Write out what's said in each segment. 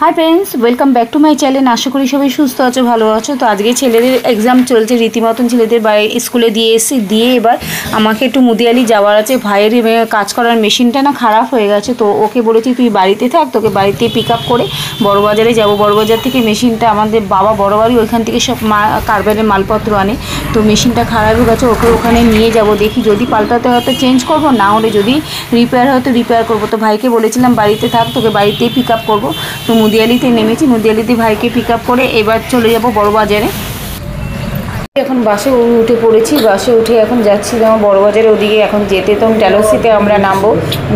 High friends welcome back to my channel. आशा करी सबाई सुस्थ आछो भालो आछो। तो आज के छेलेदेर एग्जाम चलছে রীতিমতন ছেলেদের বাইরে स्कूले দিয়ে এসে দিয়ে এবার আমাকে একটু মুদিয়ালি যাওয়ার আছে। ভাইয়ের কাজ করার মেশিনটা না খারাপ হয়ে গেছে, তো ওকে বলেছি তুই বাড়িতে থাক, তোকে বাড়িতে পিক আপ করে বড়বাজারে যাব। বড়বাজার থেকে মেশিনটা আমাদের বাবা বড়বাড়ি ওইখান থেকে সব কারবারের মালপত্র আনে, তো মেশিনটা খারাপ হয়ে গেছে, ওকে ওখানে নিয়ে যাব। দেখি যদি পাল্টাতে হয়তো চেঞ্জ করব, না হলে যদি রিপেয়ার হয়তো রিপেয়ার করব। তো ভাইকে বলেছিলাম বাড়িতে থাক, তোকে বাড়িতেই পিক আপ করবো। তো মুদিয়ালিতে নেমেছি, মুদিয়ালিতে ভাইকে পিক আপ করে এবার চলে যাব বড়বাজারে। এখন বাসে উঠে পড়েছি, বাসে উঠে এখন যাচ্ছি যেমন বড়বাজারে ওদিকে এখন যেতে। তো ডালহৌসিতে আমরা নামবো,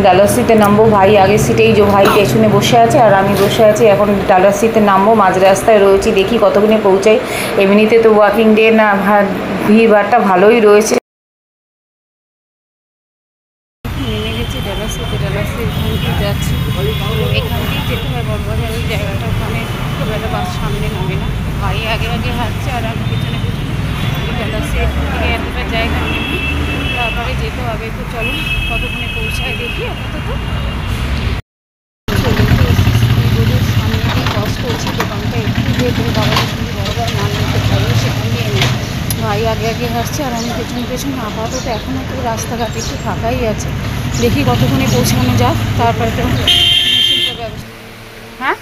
ডালহৌসিতে নামবো। ভাই আগের সিটেই, যে ভাই পেছনে বসে আছে আর আমি বসে আছি। এখন ডালহৌসিতে নামবো, মাঝ রাস্তায় রয়েছি, দেখি কতক্ষণে পৌঁছাই। এমনিতে তো ওয়াকিং ডে না, ভিড় ভাড়টা ভালোই রয়েছে। নেমে গেছি ডালহৌসিতে, ডালহৌসি এখান থেকে যাচ্ছি, এখান থেকে যেতে হয় বড়বাজারের জায়গাটা। ওখানে খুব একটা বাস সামনে নামে না, ভাই আগে আগে হাঁটছে আর আমি পিছনে পিছনে। ডালহৌসি এখান থেকে এতটা জায়গা নেমে তারপরে যেতে হবে। তো চলো কতক্ষণে পৌঁছায় দেখি। আপাতত রোডের সামনে দিয়ে ক্রস করছি, দোকানটা একটু যেহেতু বাবার সঙ্গে বড়বার মান নিতে পারবো সেখান দিয়ে নেই। ভাই আগে আগে হাঁটছে আর আমি পেছনে পেছনে। আপাতত এখনও তো রাস্তাঘাট একটু ফাঁকাই আছে, দেখি কতক্ষণে পৌঁছানো যাক। তারপরে তো মেশিনটা ব্যবস্থা। হ্যাঁ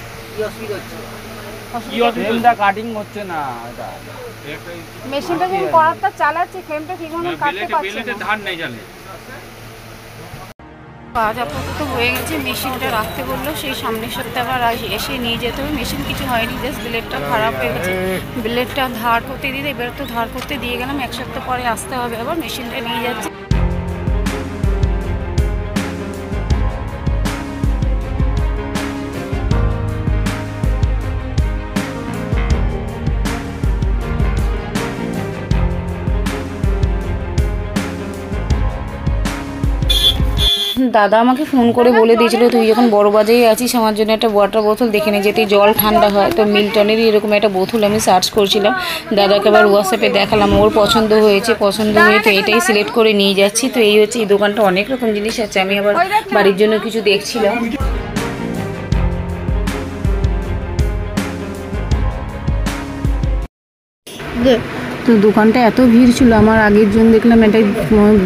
মেশিনটা যখন করারটা চালাচ্ছি, ফ্রেমটা ঠিক মতো কাটতে পারছি না। কাজ আপাতত হয়ে গেছে, মেশিনটা রাখতে বললো, সেই সামনের সপ্তাহে আবার এসে নিয়ে যেতে হবে। মেশিন কিছু হয়নি, জাস্ট ব্লেডটা খারাপ হয়ে গেছে, ব্লেডটা ধার করতে দিতে, এবার তো ধার করতে দিয়ে গেলাম, এক সপ্তাহ পরে আসতে হবে আবার। মেশিনটা নিয়ে যাচ্ছে। দাদা আমাকে ফোন করে বলে দিয়েছিল তুই যখন বড়বাজারে আছিস আমার জন্য একটা ওয়াটার বোতল দেখে নে, যেতে জল ঠান্ডা হয়। তো মিল্টনেরই এরকম একটা বোতল আমি সার্চ করছিলাম, দাদাকে আবার হোয়াটসঅ্যাপে দেখালাম, ওর পছন্দ হয়েছে, পছন্দ হয়ে তো এটাই সিলেক্ট করে নিয়ে যাচ্ছি। তো এই হচ্ছে এই দোকানটা, অনেক রকম জিনিস আছে, আমি আবার বাড়ির জন্য কিছু দেখছিলাম। তো দোকানটা এত ভিড় ছিল, আমার আগের জন দেখলাম একটা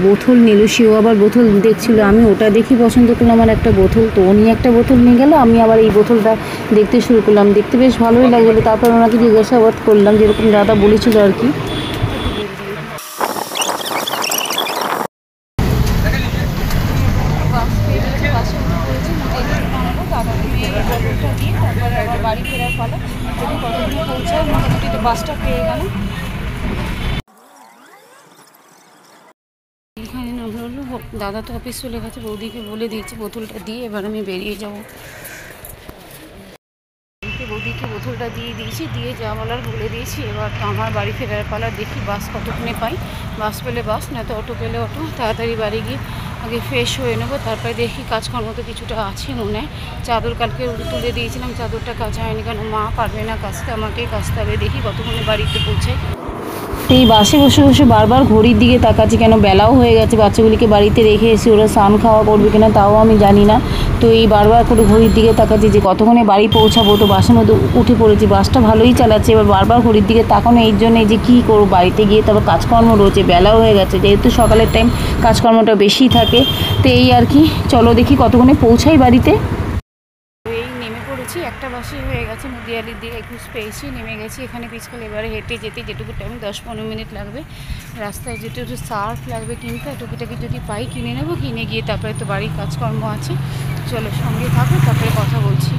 বোতল নিল, সেও আবার বোতল দেখছিল, আমি ওটা দেখি পছন্দ করলাম আমার একটা বোতল। তো উনি একটা বোতল নিয়ে গেল, আমি আবার এই বোতলটা দেখতে শুরু করলাম, দেখতে বেশ ভালোই লাগলো। তারপর ওনাকে জিজ্ঞাসাবাদ করলাম যেরকম দাদা বলেছিল আর কি। বাড়ি ফেরার ফলে যদি কতদিন পৌঁছায়, মোটামুটি তো বাসটা পেয়ে গেল। এখানে নামলো, দাদা তো অফিস চলে গেছে, বৌদিকে বলে দিয়েছি বোতলটা দিয়ে এবার আমি বেরিয়ে যাব। বৌদিকে বোতলটা দিয়ে দিয়েছি, দিয়ে যা বলার বলে দিয়েছি। এবার তো আমার বাড়ি ফেরার পালা, দেখি বাস কতক্ষণে পাই, বাস পেলে বাস, না তো অটো পেলে অটো। তাড়াতাড়ি বাড়ি গিয়ে আগে ফ্রেশ হয়ে নেবো, তারপরে দেখি কাজকর্ম তো কিছুটা আছে মনে হয়। চাদর কালকে তুলে দিয়েছিলাম, চাদরটা কাচা হয়নি, কারণ মা পারবে না কাচতে, আমাকেই কাচতে হবে। দেখি কতক্ষণে বাড়িতে পৌঁছায়। এই বাসে বসে বসে বারবার ঘড়ির দিকে তাকাচ্ছি, কেন বেলাও হয়ে গেছে, বাচ্চাগুলিকে বাড়িতে রেখে এসে ওরা স্নান খাওয়া করবে কিনা তাও আমি জানি না। তো এই বারবার করে ঘড়ির দিকে তাকাচ্ছি যে কতক্ষণে বাড়ি পৌঁছাবো। তো বাসের মধ্যে উঠে পড়েছি, বাসটা ভালোই চালাচ্ছে, এবার বারবার ঘড়ির দিকে তাকানো এই জন্যে যে কী করবো, বাড়িতে গিয়ে তারপর কাজকর্ম রয়েছে, বেলাও হয়ে গেছে, যেহেতু সকালের টাইম কাজকর্মটা বেশি থাকে। তো এই আর কি, চলো দেখি কতক্ষণে পৌঁছাই বাড়িতে। একটা বাসে হয়ে গেছে, মুদিয়ালির দিকে 21 পেয়েছি, নেমে গেছি এখানে পিছকাল। এবারে হেঁটে যেতে যেটুকু টাইম 10-15 মিনিট লাগবে, রাস্তায় যেটুকু সার্ফ লাগবে কিনতে, টুকিটাকি যদি পাই কিনে নেবো, কিনে গিয়ে তারপরে তো বাড়ির কাজকর্ম আছে। চলো সঙ্গে থাকো, তারপরে কথা বলছি।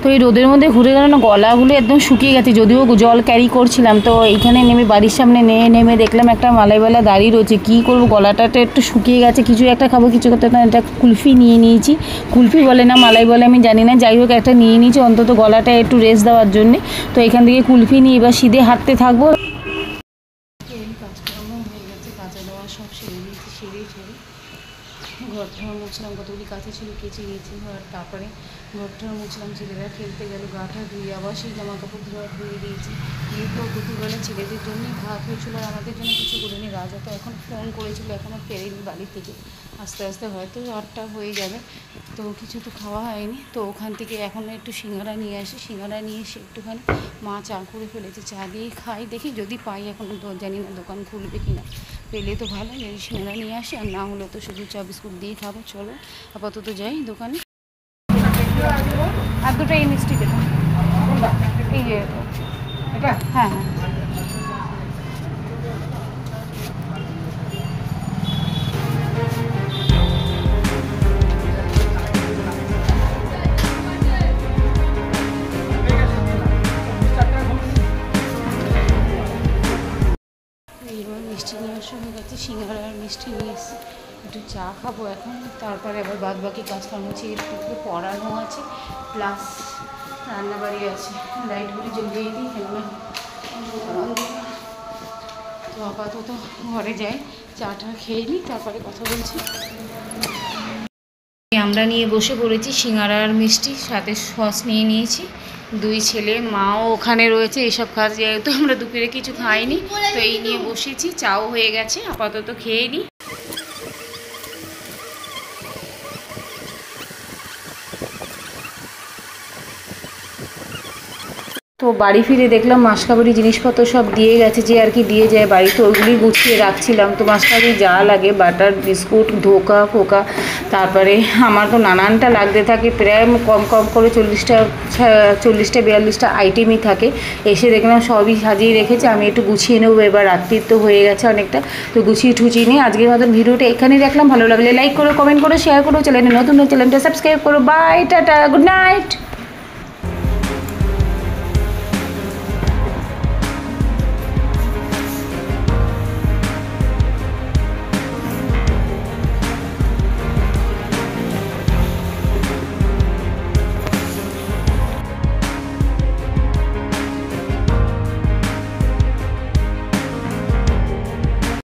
তো এই রোদের মধ্যে ঘুরে গেল না, গলাগুলো একদম শুকিয়ে গেছে, যদিও জল ক্যারি করছিলাম। তো এইখানে নেমে বাড়ির সামনে নেমে দেখলাম একটা মালাইওয়ালা দাঁড়িয়ে রয়েছে, কী করবো, গলাটা একটু শুকিয়ে গেছে, কিছু একটা খাবো, কিছু করতে একটা কুলফি নিয়ে নিয়েছি, কুলফি বলে না মালাই বলে আমি জানি না, যাই হোক একটা নিয়ে নিয়েছি অন্তত গলাটা একটু রেস্ট দেওয়ার জন্যে। তো এখান থেকে কুলফি নিয়ে এবার সিধে হাঁটতে থাকবো। কাজকর্ম হয়ে গেছে, কাঁচা দেওয়া সব সেরে নিয়েছি, সেরে ঘর ঠর মুছলাম, কতগুলি কাছে ছিল কেচে নিয়েছি। আর তারপরে ঘরটা মুছলাম, ছেলেরা খেলতে গেল, গাটা ধুয়ে আবার সেই জামা কাপড় ধুয়ে দিয়েছি। দিয়ে তো দুপুরবেলা ছেলেদের জন্যই ভাত হয়েছিল, আর আমাদের জন্য কিছু করিনি। রাজা তো এখন ফোন করেছিল, এখনও ফেরেনি বাড়ি থেকে, আস্তে আস্তে হয়তো 8টা হয়ে যাবে, তো কিছু তো খাওয়া হয়নি। তো ওখান থেকে এখন একটু সিঙ্গারা নিয়ে আসি, সিঙ্গারা নিয়ে এসে একটুখানি মা চা করে ফেলেছে, চা দিয়ে খাই, দেখি যদি পাই, এখন জানি না দোকান খুলবে কি না, পেলে তো ভালো, যদি সিঙ্গারা নিয়ে আসি, আর না হলে তো শুধু চা বিস্কুট দিয়ে খাবো। চলো আপাতত যাই দোকানে। আর দুটো এই মিষ্টি দেবো, এই যে হ্যাঁ হ্যাঁ। এবার মিষ্টি নিয়ে আসা হয়ে গেছে, সিঙ্গারা আর মিষ্টি নিয়ে এসেছি, একটু চা খাবো এখন, তারপরে আবার বাদ বাকি কাজকর্ম আছে, একটু পড়ানো আছে, প্লাস রান্নাবাড়ি আছে। লাইটগুলি জ্বলিয়ে দিই, কেননা তো আপাতত ঘরে যাই, চাটা খেয়ে নিই, তারপরে কথা বলছি। আমরা নিয়ে বসে পড়েছি সিঙ্গারা আর মিষ্টি, সাথে সস নিয়ে নিয়েছি। দুই ছেলে, মাও ওখানে রয়েছে, এসব কাজ, যেহেতু আমরা দুপুরে কিছু খাইনি, তো এই নিয়ে বসেছি। চাও হয়ে গেছে, আপাতত খেয়ে নিই। তো বাড়ি ফিরে দেখলাম মাসকাবারি জিনিসপত্র সব দিয়ে গেছে, যে আর কি দিয়ে যায় বাড়িতে, ওইগুলি গুছিয়ে রাখছিলাম। তো মাসকাবারি যা লাগে, বাটার, বিস্কুট, ধোকা ফোকা, তারপরে আমার তো নানানটা লাগতে থাকে, প্রায় কম কম করে 40টা 42টা আইটেমই থাকে। এসে দেখলাম সবই সাজিয়ে রেখেছে, আমি একটু গুছিয়ে নেবো, এবার রাত্রির তো হয়ে গেছে অনেকটা, তো গুছিয়ে ঠুচিয়ে নিই। আজকের মতন ভিডিওটা এখানেই রাখলাম, ভালো লাগলে লাইক করো, কমেন্ট করো, শেয়ার করো, চ্যানেলে নতুন চ্যানেলটা সাবস্ক্রাইব করো। Bye, tata, good night.